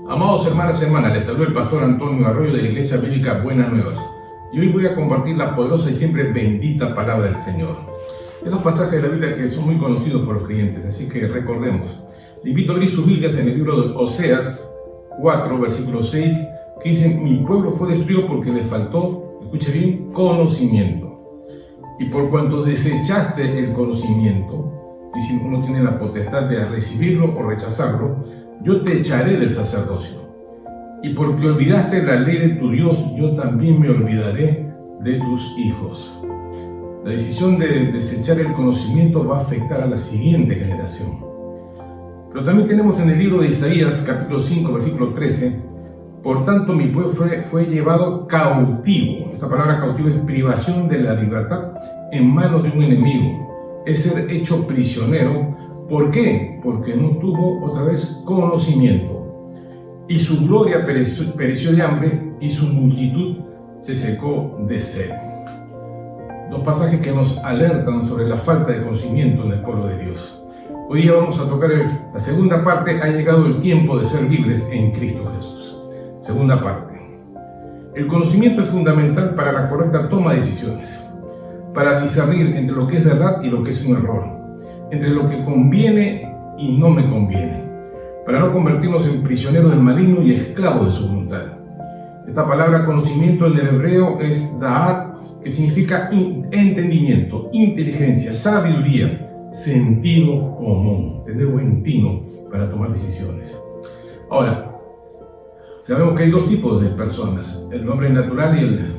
Amados hermanas y hermanas, les saluda el pastor Antonio Arroyo de la Iglesia Bíblica Buenas Nuevas. Y hoy voy a compartir la poderosa y siempre bendita palabra del Señor. Hay dos pasajes de la Biblia que son muy conocidos por los creyentes, así que recordemos. Le invito a abrir sus Biblias en el libro de Oseas 4, versículo 6, que dice: mi pueblo fue destruido porque le faltó, escuche bien, conocimiento. Y por cuanto desechaste el conocimiento, y si uno tiene la potestad de recibirlo o rechazarlo, yo te echaré del sacerdocio. Y porque olvidaste la ley de tu Dios, yo también me olvidaré de tus hijos. La decisión de desechar el conocimiento va a afectar a la siguiente generación. Pero también tenemos en el libro de Isaías, capítulo 5, versículo 13, por tanto mi pueblo fue llevado cautivo. Esta palabra cautivo es privación de la libertad en manos de un enemigo. Es ser hecho prisionero. ¿Por qué? Porque no tuvo otra vez conocimiento. Y su gloria pereció de hambre y su multitud se secó de sed. Dos pasajes que nos alertan sobre la falta de conocimiento en el pueblo de Dios. Hoy día vamos a tocar la segunda parte. Ha llegado el tiempo de ser libres en Cristo Jesús. Segunda parte. El conocimiento es fundamental para la correcta toma de decisiones, para discernir entre lo que es verdad y lo que es un error, entre lo que conviene y no me conviene, para no convertirnos en prisioneros del maligno y esclavos de su voluntad. Esta palabra conocimiento en el hebreo es da'at, que significa entendimiento, inteligencia, sabiduría, sentido común, tener buen tino para tomar decisiones. Ahora, sabemos que hay dos tipos de personas: el hombre natural y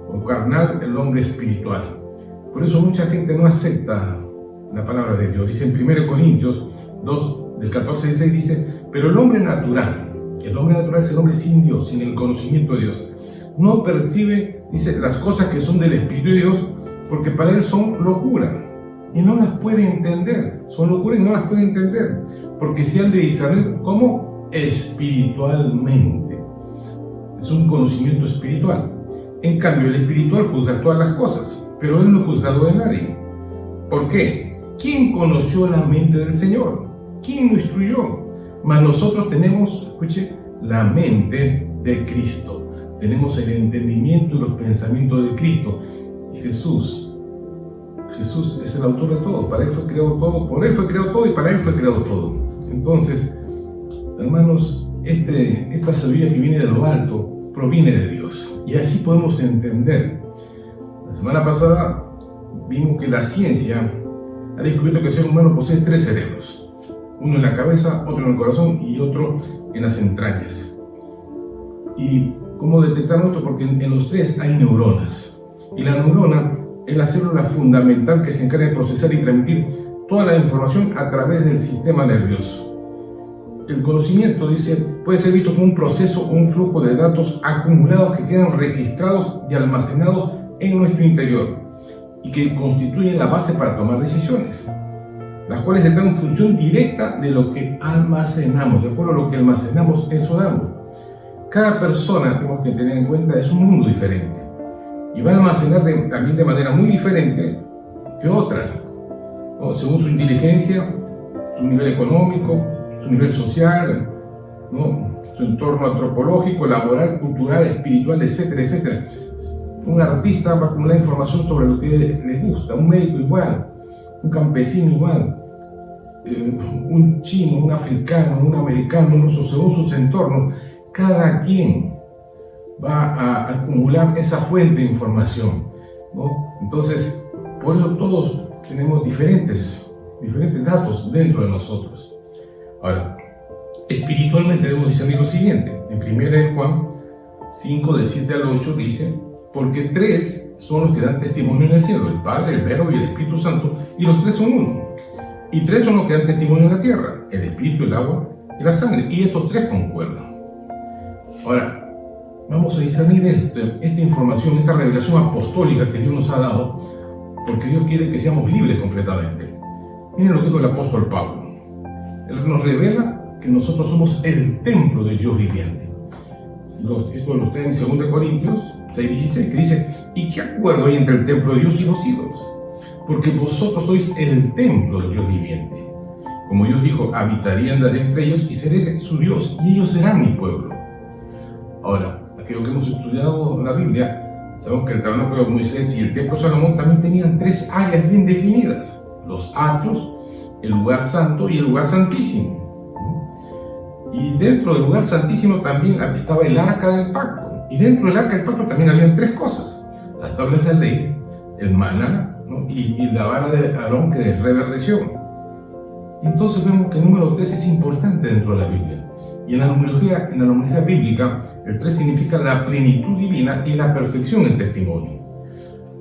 o carnal, el hombre espiritual. Por eso mucha gente no acepta la palabra de Dios. Dice en 1 Corintios 2, del 14 al 16, dice: pero el hombre natural es el hombre sin Dios, sin el conocimiento de Dios, no percibe, dice, las cosas que son del Espíritu de Dios, porque para él son locura y no las puede entender. Son locura y no las puede entender, porque se han de discernir como espiritualmente. Es un conocimiento espiritual. En cambio, el espiritual juzga todas las cosas, pero él no es juzgado de nadie. ¿Por qué? ¿Quién conoció la mente del Señor? ¿Quién lo instruyó? Mas nosotros tenemos, escuche, la mente de Cristo. Tenemos el entendimiento y los pensamientos de Cristo. Y Jesús es el autor de todo. Para él fue creado todo, por él fue creado todo y para él fue creado todo. Entonces, hermanos, esta sabiduría que viene de lo alto proviene de Dios. Y así podemos entender. La semana pasada vimos que la ciencia ha descubierto que el ser humano posee 3 cerebros. Uno en la cabeza, otro en el corazón y otro en las entrañas. ¿Y cómo detectamos esto? Porque en los 3 hay neuronas. Y la neurona es la célula fundamental que se encarga de procesar y transmitir toda la información a través del sistema nervioso. El conocimiento, dice, puede ser visto como un proceso o un flujo de datos acumulados que quedan registrados y almacenados en nuestro interior y que constituyen la base para tomar decisiones, las cuales están en función directa de lo que almacenamos. De acuerdo a lo que almacenamos, eso damos. Cada persona, tenemos que tener en cuenta, es un mundo diferente y va a almacenar también de manera muy diferente que otra, ¿no? Según su inteligencia, su nivel económico, su nivel social, ¿no? Su entorno antropológico, laboral, cultural, espiritual, etcétera, etcétera. Un artista va a acumular información sobre lo que le gusta, un médico igual, un campesino igual, un chino, un africano, un americano, según sus entornos. Cada quien va a acumular esa fuente de información, ¿no? Entonces, por eso todos tenemos diferentes datos dentro de nosotros. Ahora, espiritualmente debemos discernir lo siguiente. En 1 Juan 5, del 7 al 8 dice: porque 3 son los que dan testimonio en el cielo, el Padre, el Verbo y el Espíritu Santo, y los 3 son uno. Y 3 son los que dan testimonio en la tierra, el Espíritu, el agua y la sangre, y estos 3 concuerdan. Ahora, vamos a discernir esta información, esta revelación apostólica que Dios nos ha dado, porque Dios quiere que seamos libres completamente. Miren lo que dijo el apóstol Pablo. Él nos revela que nosotros somos el templo de Dios viviente. Esto lo está en 2 Corintios 6:16, que dice: ¿y qué acuerdo hay entre el templo de Dios y los ídolos? Porque vosotros sois el templo del Dios viviente. Como Dios dijo, habitarían entre ellos y seré su Dios, y ellos serán mi pueblo. Ahora, aquellos que hemos estudiado la Biblia, sabemos que el tabernáculo de Moisés y el templo de Salomón también tenían 3 áreas bien definidas: los atrios, el lugar santo y el lugar santísimo. Y dentro del lugar santísimo también estaba el arca del pacto. Y dentro del arca del pacto también habían 3 cosas: las tablas de la ley, el maná, ¿no? y la vara de Aarón que reverdeció. Entonces vemos que el número 3 es importante dentro de la Biblia. Y en la numerología bíblica, el 3 significa la plenitud divina y la perfección en testimonio.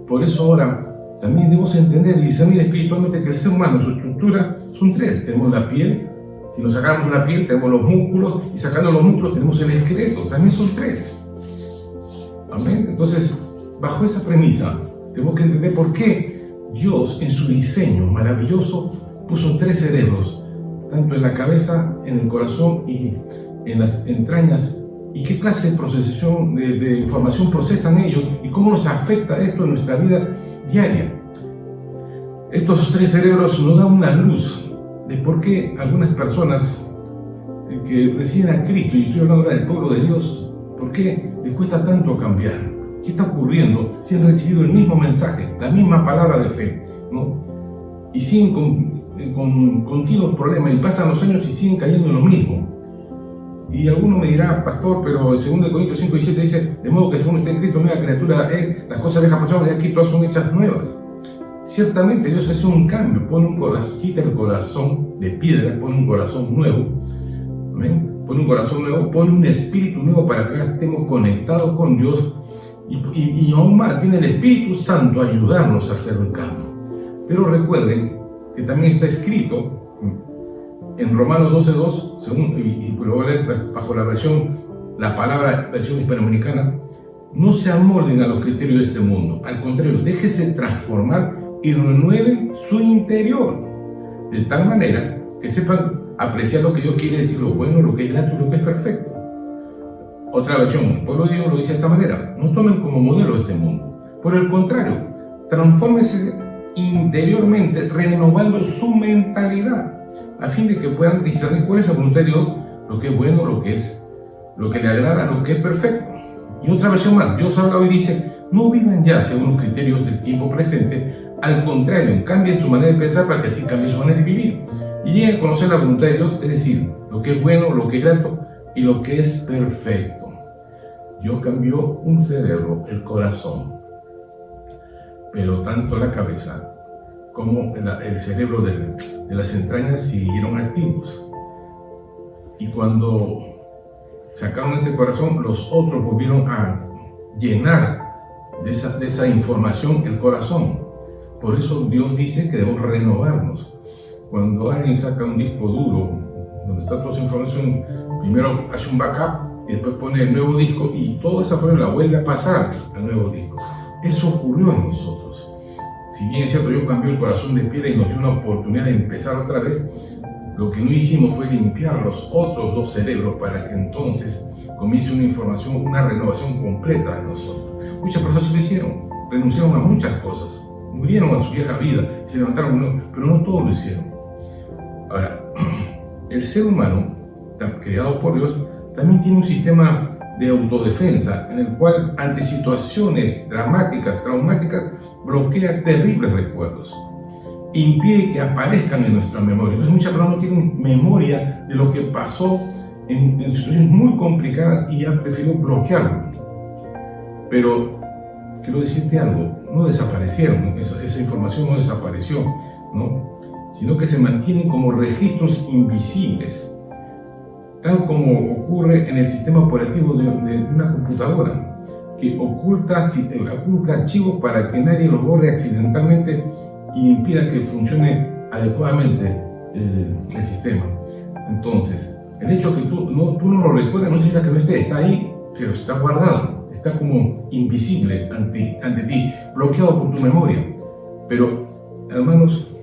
Por eso ahora también debemos entender y discernir espiritualmente que el ser humano, su estructura, son 3. Tenemos la piel. Si nos sacamos la piel, tenemos los músculos, y sacando los músculos tenemos el esqueleto, también son 3. Amén. Entonces, bajo esa premisa, tenemos que entender por qué Dios, en su diseño maravilloso, puso 3 cerebros, tanto en la cabeza, en el corazón y en las entrañas, y qué clase de procesación de información procesan ellos, y cómo nos afecta esto en nuestra vida diaria. Estos 3 cerebros nos dan una luz de por qué algunas personas que reciben a Cristo, y estoy hablando ahora del pueblo de Dios, por qué les cuesta tanto cambiar. ¿Qué está ocurriendo si han recibido el mismo mensaje, la misma palabra de fe, ¿no? Y siguen con continuos problemas, y pasan los años y siguen cayendo en lo mismo? Y alguno me dirá: pastor, pero el 2 Corintios 5 y 7 dice: de modo que según está escrito, nueva criatura es, las cosas viejas pasaron y aquí todas son hechas nuevas. Ciertamente Dios hace un cambio, pone un corazón, quita el corazón de piedra, pone un corazón nuevo, ¿amén? Pone un corazón nuevo, pone un espíritu nuevo para que estemos conectados con Dios, y aún más viene el Espíritu Santo a ayudarnos a hacer el cambio. Pero recuerden que también está escrito en Romanos 12:2, y lo voy a leer bajo la versión hispanoamericana: no se amolden a los criterios de este mundo, al contrario, déjese transformar y renueven su interior, de tal manera que sepan apreciar lo que Dios quiere decir, lo bueno, lo que es grato y lo que es perfecto. Otra versión, el pueblo de Dios lo dice de esta manera: no tomen como modelo este mundo, por el contrario, transfórmense interiormente, renovando su mentalidad, a fin de que puedan discernir cuál es la voluntad de Dios, lo que es bueno, lo que le agrada, lo que es perfecto. Y otra versión más, Dios habla hoy y dice: no vivan ya según los criterios del tiempo presente, al contrario, cambien su manera de pensar para que así cambie su manera de vivir, y lleguen a conocer la voluntad de Dios, es decir, lo que es bueno, lo que es grato y lo que es perfecto. Dios cambió un cerebro, el corazón, pero tanto la cabeza como el cerebro de las entrañas siguieron activos. Y cuando sacaron este corazón, los otros volvieron a llenar de esa información el corazón. Por eso Dios dice que debemos renovarnos. Cuando alguien saca un disco duro, donde está toda esa información, primero hace un backup y después pone el nuevo disco, y toda esa información la vuelve a pasar al nuevo disco. Eso ocurrió en nosotros. Si bien es cierto, Dios cambió el corazón de piedra y nos dio una oportunidad de empezar otra vez, lo que no hicimos fue limpiar los otros 2 cerebros para que entonces comience una información, una renovación completa de nosotros. Muchas personas lo hicieron, renunciaron a muchas cosas, murieron a su vieja vida, se levantaron, pero no todos lo hicieron. Ahora, el ser humano, creado por Dios, también tiene un sistema de autodefensa en el cual, ante situaciones dramáticas, traumáticas, bloquea terribles recuerdos, impide que aparezcan en nuestra memoria. Entonces muchas personas no tienen memoria de lo que pasó en situaciones muy complicadas y ya prefirió bloquearlo. Pero quiero decirte algo: no desaparecieron, esa información no desapareció, ¿no? Sino que se mantienen como registros invisibles, tal como ocurre en el sistema operativo de una computadora, que oculta archivos para que nadie los borre accidentalmente y impida que funcione adecuadamente el sistema. Entonces, el hecho de que tú no lo recuerdas no significa que no esté, está ahí, pero está guardado, está como invisible ante ti, bloqueado por tu memoria. Pero, hermanos,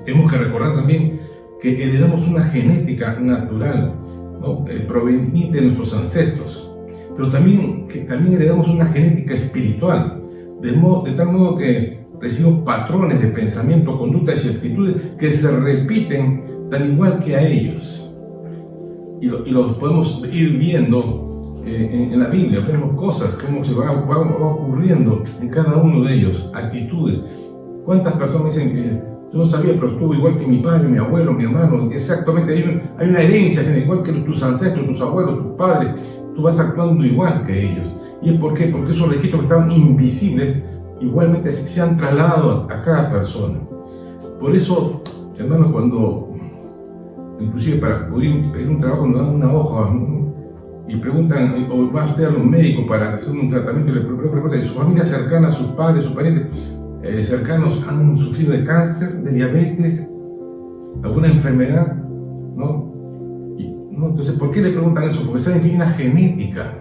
tenemos que recordar también que heredamos una genética natural, ¿no? Proveniente de nuestros ancestros, pero también heredamos una genética espiritual, de tal modo que recibimos patrones de pensamiento, conductas y actitudes que se repiten tan igual que a ellos. Y los podemos ir viendo en la Biblia, vemos cosas, cómo se va ocurriendo en cada uno de ellos, actitudes. ¿Cuántas personas dicen que yo no sabía, pero estuvo igual que mi padre, mi abuelo, mi hermano? Exactamente, hay una herencia, igual que tus ancestros, tus abuelos, tus padres, tú vas actuando igual que ellos. ¿Y es por qué? Porque esos registros que estaban invisibles igualmente se han trasladado a cada persona. Por eso, hermanos, cuando, inclusive para poder pedir un trabajo, nos dan una hoja, ¿no? Y preguntan, o va usted a un médico para hacer un tratamiento, y le preguntan de su familia cercana, sus padres, sus parientes cercanos han sufrido de cáncer, de diabetes, alguna enfermedad, ¿no? Entonces, ¿por qué le preguntan eso? Porque saben que hay una genética.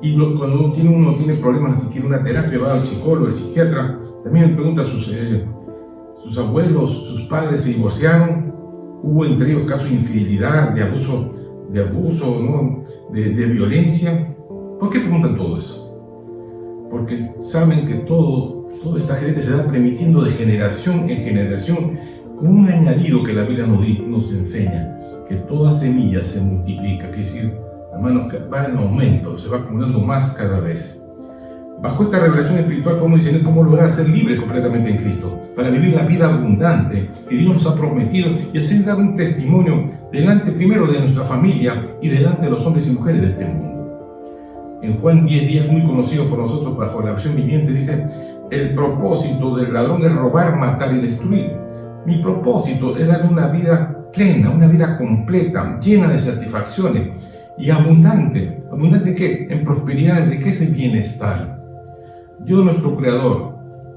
Y cuando uno tiene problemas, si quiere una terapia, va al psicólogo, al psiquiatra, también le pregunta a sus abuelos, sus padres se divorciaron, hubo entre ellos casos de infidelidad, de abuso, ¿no? de violencia. ¿Por qué preguntan todo eso? Porque saben que toda esta genética se va transmitiendo de generación en generación, con un añadido que la Biblia nos enseña, que toda semilla se multiplica, que es decir, hermanos, que va en aumento, se va acumulando más cada vez. Bajo esta revelación espiritual podemos discernir cómo lograr ser libres completamente en Cristo, para vivir la vida abundante que Dios nos ha prometido y así dar un testimonio delante primero de nuestra familia y delante de los hombres y mujeres de este mundo. En Juan 10:10, muy conocido por nosotros bajo la versión viviente, dice: el propósito del ladrón es robar, matar y destruir. Mi propósito es darle una vida plena, una vida completa, llena de satisfacciones y abundante. ¿Abundante qué? En prosperidad, en riqueza y bienestar. Dios, nuestro Creador,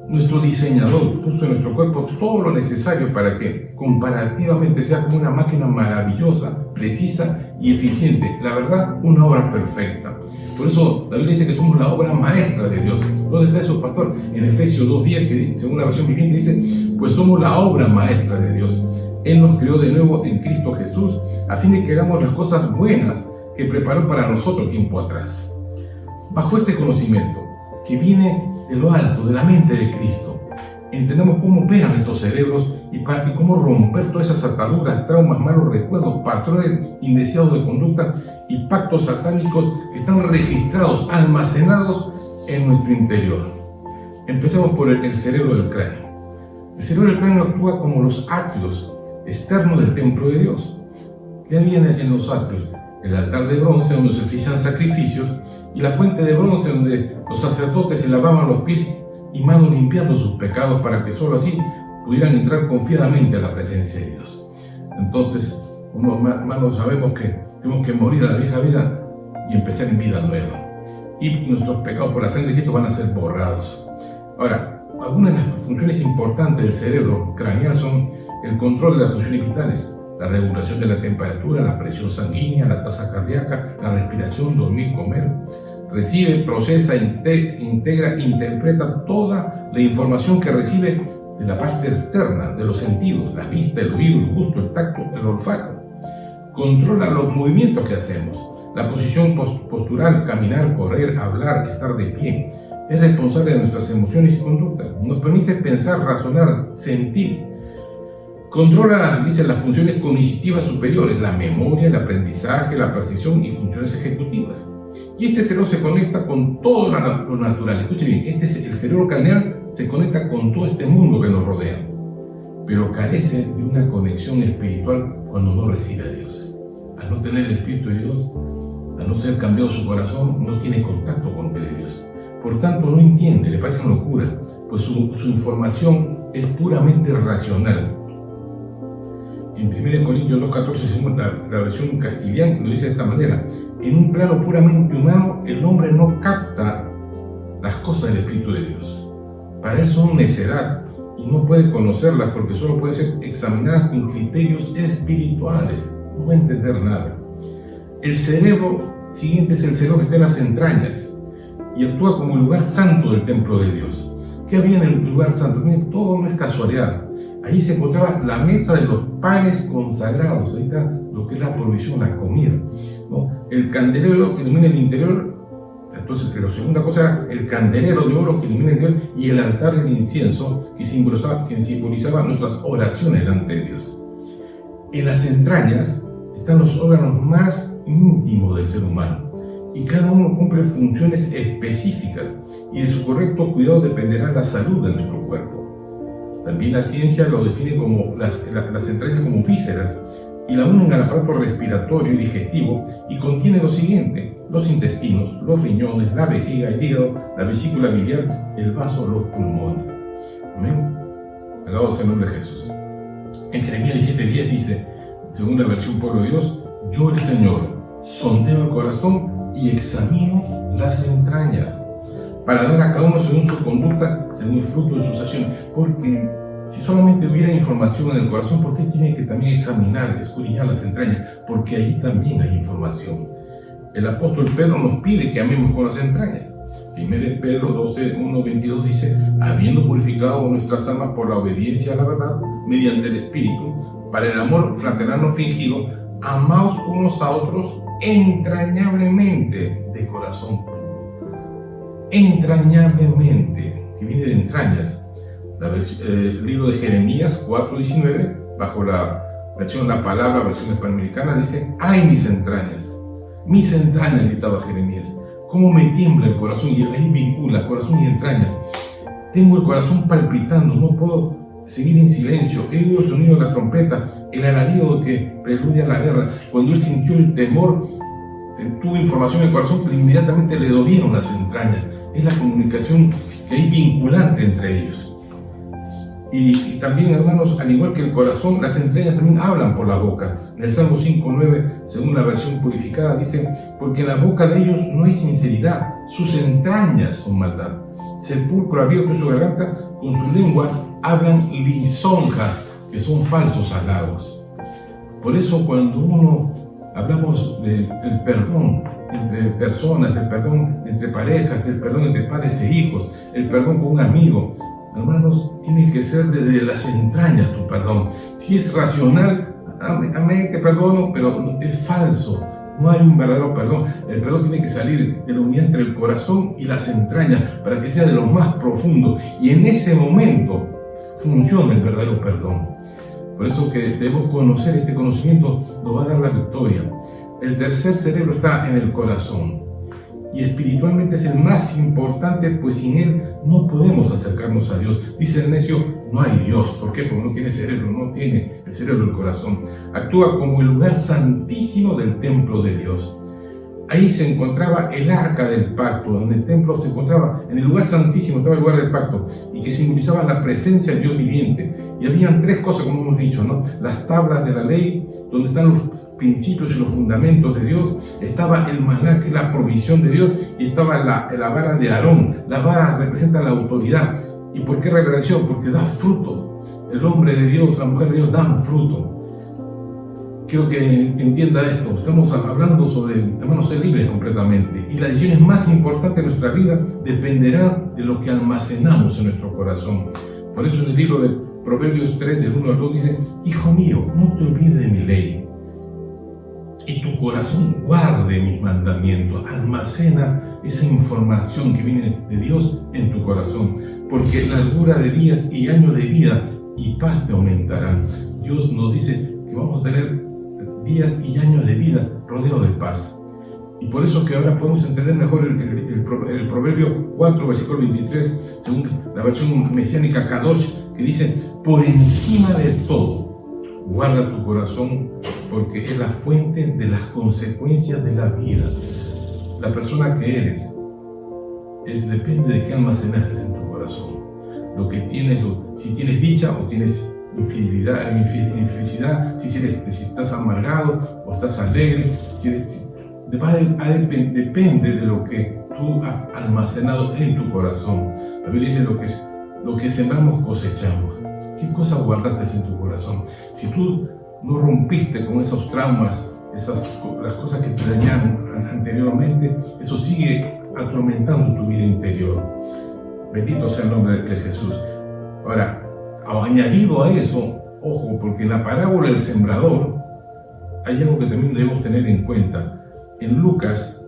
nuestro diseñador, puso en nuestro cuerpo todo lo necesario para que comparativamente sea como una máquina maravillosa, precisa y eficiente. La verdad, una obra perfecta. Por eso la Biblia dice que somos la obra maestra de Dios. ¿Dónde está eso, pastor? En Efesios 2:10, que según la versión viviente dice: pues somos la obra maestra de Dios. Él nos creó de nuevo en Cristo Jesús, a fin de que hagamos las cosas buenas que preparó para nosotros tiempo atrás. Bajo este conocimiento, que viene de lo alto, de la mente de Cristo, entendemos cómo operan estos cerebros y cómo romper todas esas ataduras, traumas, malos recuerdos, patrones indeseados de conducta y pactos satánicos que están registrados, almacenados en nuestro interior. Empecemos por el cerebro del cráneo. El cerebro del cráneo actúa como los atrios externos del templo de Dios. ¿Qué había en los atrios? El altar de bronce donde se ofrecían sacrificios y la fuente de bronce donde los sacerdotes se lavaban los pies y manos limpiando sus pecados para que solo así pudieran entrar confiadamente a la presencia de Dios. Entonces, como hermanos, sabemos que tenemos que morir a la vieja vida y empezar en vida nueva. Y nuestros pecados por la sangre de Cristo van a ser borrados. Ahora, algunas de las funciones importantes del cerebro craneal son el control de las funciones vitales, la regulación de la temperatura, la presión sanguínea, la tasa cardíaca, la respiración, dormir, comer. Recibe, procesa, integra, interpreta toda la información que recibe de la parte externa, de los sentidos, la vista, el oído, el gusto, el tacto, el olfato. Controla los movimientos que hacemos, la posición postural, caminar, correr, hablar, estar de pie. Es responsable de nuestras emociones y conductas. Nos permite pensar, razonar, sentir. Controla, dicen, las funciones cognitivas superiores, la memoria, el aprendizaje, la percepción y funciones ejecutivas. Y este cerebro se conecta con todo lo natural. Escuche bien, el cerebro craneal se conecta con todo este mundo que nos rodea, pero carece de una conexión espiritual cuando no recibe a Dios. Al no tener el Espíritu de Dios, al no ser cambiado su corazón, no tiene contacto con lo que es de Dios. Por tanto, no entiende, le parece una locura, pues su información es puramente racional. En 1 Corintios 2:14, según la versión castellana, lo dice de esta manera: en un plano puramente humano, el hombre no capta las cosas del Espíritu de Dios. Para él son necedad y no puede conocerlas porque solo pueden ser examinadas con criterios espirituales. No va a entender nada. El cerebro siguiente es el cerebro que está en las entrañas y actúa como el lugar santo del templo de Dios. ¿Qué había en el lugar santo? Miren, todo no es casualidad. Ahí se encontraba la mesa de los panes consagrados. Ahí está lo que es la provisión, la comida, ¿no? El candelero que ilumina el interior. Entonces, la segunda cosa era el candelero de oro que ilumina el interior y el altar del incienso que simbolizaba nuestras oraciones delante de Dios. En las entrañas están los órganos más íntimos del ser humano y cada uno cumple funciones específicas y de su correcto cuidado dependerá la salud de nuestro cuerpo. También la ciencia lo define como las entrañas como vísceras y la unen al aparato respiratorio y digestivo y contiene lo siguiente: los intestinos, los riñones, la vejiga, el hígado, la vesícula biliar, el vaso, los pulmones. Amén. Alabado sea el nombre de Jesús. En Jeremías 17:10 dice, según la versión Pueblo de Dios: yo el Señor sondeo el corazón y examino las entrañas para dar a cada uno según su conducta, según el fruto de sus acciones. Porque si solamente hubiera información en el corazón, ¿por qué tiene que también examinar, escudriñar las entrañas? Porque allí también hay información. El apóstol Pedro nos pide que amemos con las entrañas. 1 Pedro 12:1-22 dice: habiendo purificado nuestras almas por la obediencia a la verdad, mediante el Espíritu, para el amor fraternal no fingido, amaos unos a otros entrañablemente de corazón puro. Entrañablemente, que viene de entrañas. El libro de Jeremías 4:19, bajo la versión La Palabra, versión hispanoamericana, dice: ¡ay, mis entrañas! Mis entrañas, gritaba Jeremías. ¿Cómo me tiembla el corazón? Y ahí vincula corazón y entrañas. Tengo el corazón palpitando, no puedo seguir en silencio. He oído el sonido de la trompeta, el alarido que preludia a la guerra. Cuando él sintió el temor, tuvo información en el corazón, pero inmediatamente le dolieron las entrañas. Es la comunicación que hay vinculante entre ellos. Y también, hermanos, al igual que el corazón, las entrañas también hablan por la boca. En el Salmo 5:9, según la versión purificada, dice: porque en la boca de ellos no hay sinceridad, sus entrañas son maldad. Sepulcro abierto en su garganta, con su lengua hablan lisonjas, que son falsos halagos. Por eso, cuando hablamos del perdón entre personas, el perdón entre parejas, el perdón entre padres e hijos, el perdón con un amigo, hermanos, tiene que ser desde las entrañas tu perdón. Si es racional, amén, te perdono, pero es falso. No hay un verdadero perdón. El perdón tiene que salir de la unidad entre el corazón y las entrañas para que sea de lo más profundo. Y en ese momento funciona el verdadero perdón. Por eso que debemos conocer, este conocimiento nos va a dar la victoria. El tercer cerebro está en el corazón. Y espiritualmente es el más importante, pues sin él no podemos acercarnos a Dios. Dice el necio: no hay Dios. ¿Por qué? Porque no tiene cerebro, no tiene el cerebro del corazón. Actúa como el lugar santísimo del templo de Dios. Ahí se encontraba el arca del pacto. En el templo se encontraba, en el lugar santísimo estaba el lugar del pacto, y que simbolizaba la presencia de Dios viviente. Y habían tres cosas, como hemos dicho, ¿no? Las tablas de la ley, donde están los principios y los fundamentos de Dios. Estaba el maná, que es la provisión de Dios, y estaba la vara de Aarón. La vara representa la autoridad. ¿Y por qué revelación? Porque da fruto. El hombre de Dios, la mujer de Dios dan fruto. Quiero que entienda esto. Estamos hablando sobre, hermanos, ser libres completamente. Y las decisiones más importantes de nuestra vida dependerán de lo que almacenamos en nuestro corazón. Por eso en el libro de Proverbios 3, del 1 al 2, dice: hijo mío, no te olvides de mi ley, y tu corazón guarde mis mandamientos. Almacena esa información que viene de Dios en tu corazón, porque largura de días y años de vida y paz te aumentarán. Dios nos dice que vamos a tener días y años de vida rodeados de paz. Y por eso que ahora podemos entender mejor el Proverbio 4, versículo 23, según la versión mesiánica Kadosh, que dice: por encima de todo, guarda tu corazón, porque es la fuente de las consecuencias de la vida. La persona que eres depende de qué almacenaste en tu corazón. Lo que tienes, si tienes dicha o tienes infelicidad, si estás amargado o estás alegre, depende de lo que tú has almacenado en tu corazón. La Biblia dice: lo que sembramos cosechamos. ¿Qué cosas guardaste en tu corazón? Si tú no rompiste con esos traumas, las cosas que te dañaron anteriormente, eso sigue atormentando tu vida interior. Bendito sea el nombre de Jesús. Ahora, añadido a eso, ojo, porque en la parábola del sembrador hay algo que también debemos tener en cuenta. En Lucas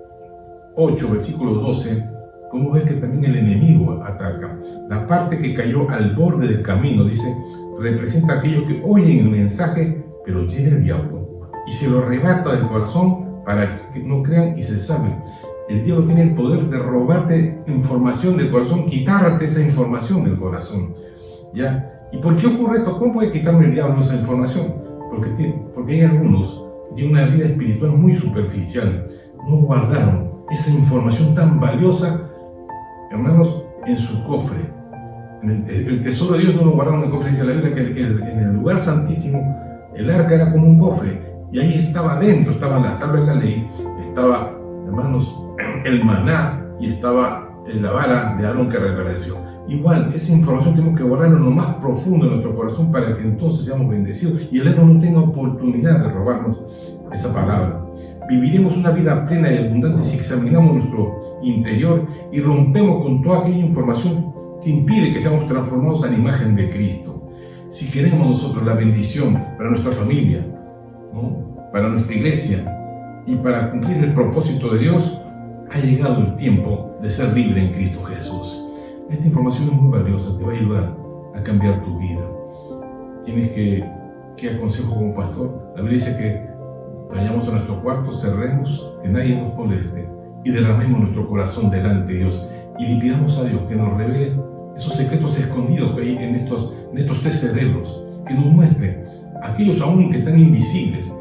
8, versículo 12, podemos ver que también el enemigo ataca. La parte que cayó al borde del camino, dice, representa aquellos que oyen el mensaje, Pero llega el diablo y se lo arrebata del corazón para que no crean y se salven. El diablo tiene el poder de robarte información del corazón, quitarte esa información del corazón, ¿ya? ¿Y por qué ocurre esto? ¿Cómo puede quitarme el diablo esa información? Porque hay algunos que tienen una vida espiritual muy superficial, no guardaron esa información tan valiosa, hermanos, en su cofre. El tesoro de Dios no lo guardaron en el cofre. Dice la Biblia que en el lugar santísimo el arca era como un cofre, y ahí estaba adentro, estaban las tablas de la ley, estaba, hermanos, el maná, y estaba la vara de Aarón que reverdeció. Igual, esa información tenemos que guardarla en lo más profundo de nuestro corazón para que entonces seamos bendecidos y el diablo no tenga oportunidad de robarnos esa palabra. Viviremos una vida plena y abundante si examinamos nuestro interior y rompemos con toda aquella información que impide que seamos transformados a la imagen de Cristo. Si queremos nosotros la bendición para nuestra familia, ¿no?, para nuestra iglesia y para cumplir el propósito de Dios, ha llegado el tiempo de ser libre en Cristo Jesús. Esta información es muy valiosa, te va a ayudar a cambiar tu vida. Tienes que aconsejo como pastor. La Biblia dice que vayamos a nuestro cuarto, cerremos, que nadie nos moleste y derramemos nuestro corazón delante de Dios y le pidamos a Dios que nos revele esos secretos escondidos que hay en estos tres cerebros, que nos muestre aquellos aún que están invisibles.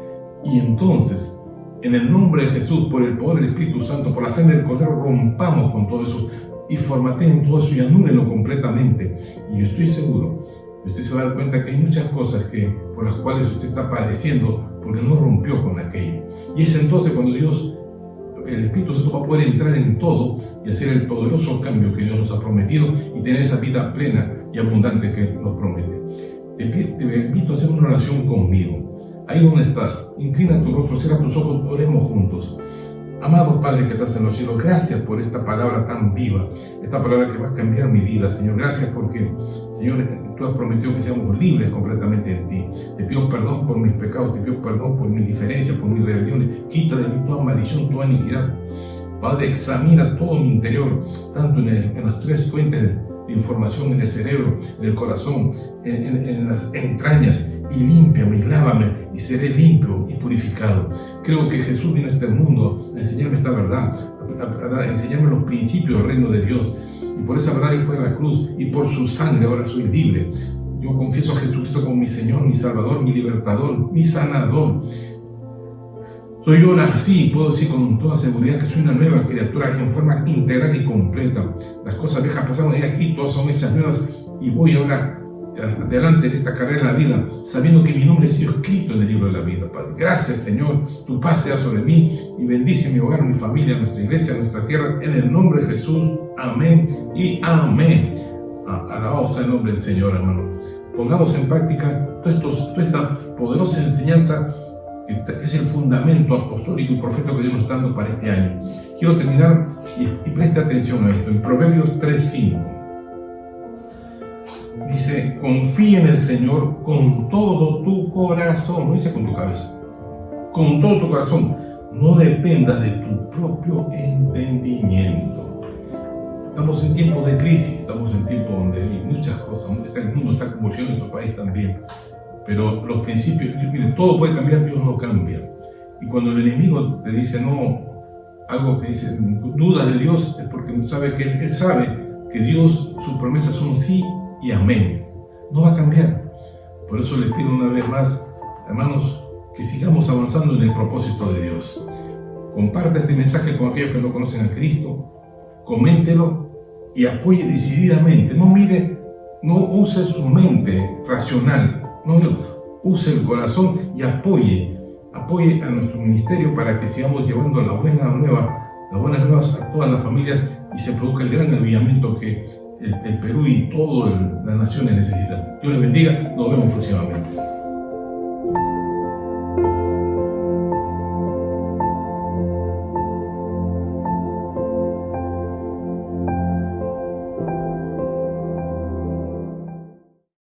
Y entonces, en el nombre de Jesús, por el poder del Espíritu Santo, por la sangre del Cordero, rompamos con todo eso y formateen todo eso y anúlenlo completamente. Y yo estoy seguro que usted se va a dar cuenta que hay muchas cosas por las cuales usted está padeciendo porque no rompió con aquello. Y es entonces cuando el Espíritu Santo va a poder entrar en todo y hacer el poderoso cambio que Dios nos ha prometido y tener esa vida plena y abundante que nos promete. Te invito a hacer una oración conmigo. Ahí donde estás, inclina tu rostro, cierra tus ojos, oremos juntos. Amado Padre que estás en los cielos, gracias por esta palabra tan viva, esta palabra que va a cambiar mi vida, Señor. Gracias porque, Señor, tú has prometido que seamos libres completamente de ti. Te pido perdón por mis pecados, te pido perdón por mi indiferencia, por mis rebeliones. Quita de mí toda maldición, toda iniquidad. Padre, examina todo mi interior, tanto en las tres fuentes de información, en el cerebro, en el corazón, en las entrañas, y límpiame y lávame y seré limpio y purificado. Creo que Jesús vino a este mundo a enseñarme esta verdad, a enseñarme los principios del reino de Dios, y por esa verdad Él fue a la cruz y por su sangre ahora soy libre. Yo confieso a Jesucristo como mi Señor, mi Salvador, mi libertador, mi sanador. Soy yo así, puedo decir con toda seguridad que soy una nueva criatura en forma integral y completa. Las cosas viejas pasaron y aquí todas son hechas nuevas, y voy ahora adelante de esta carrera en la vida, sabiendo que mi nombre ha sido escrito en el libro de la vida, Padre. Gracias, Señor, tu paz sea sobre mí y bendice mi hogar, mi familia, nuestra iglesia, nuestra tierra, en el nombre de Jesús. Amén y amén. Alabado sea el nombre del Señor, hermano. Pongamos en práctica toda esta poderosa enseñanza que es el fundamento apostólico y profético que Dios nos está dando para este año. Quiero terminar y preste atención a esto. En Proverbios 3:5 dice: confía en el Señor con todo tu corazón. No dice con tu cabeza, con todo tu corazón. No dependas de tu propio entendimiento. Estamos en tiempos de crisis, estamos en tiempos donde hay muchas cosas, el mundo está convulsionado, en nuestro país también. Pero los principios, mire, todo puede cambiar, Dios no cambia. Y cuando el enemigo te dice no, algo que dice, dudas de Dios, es porque no sabe que Él sabe que Dios, sus promesas son sí y amén. No va a cambiar. Por eso le pido una vez más, hermanos, que sigamos avanzando en el propósito de Dios. Comparta este mensaje con aquellos que no conocen a Cristo, coméntelo y apoye decididamente. No use su mente racional, no use el corazón y apoye a nuestro ministerio para que sigamos llevando las buenas nuevas a toda la familia y se produzca el gran avivamiento que el Perú y todas las naciones necesitan. Dios les bendiga, nos vemos próximamente.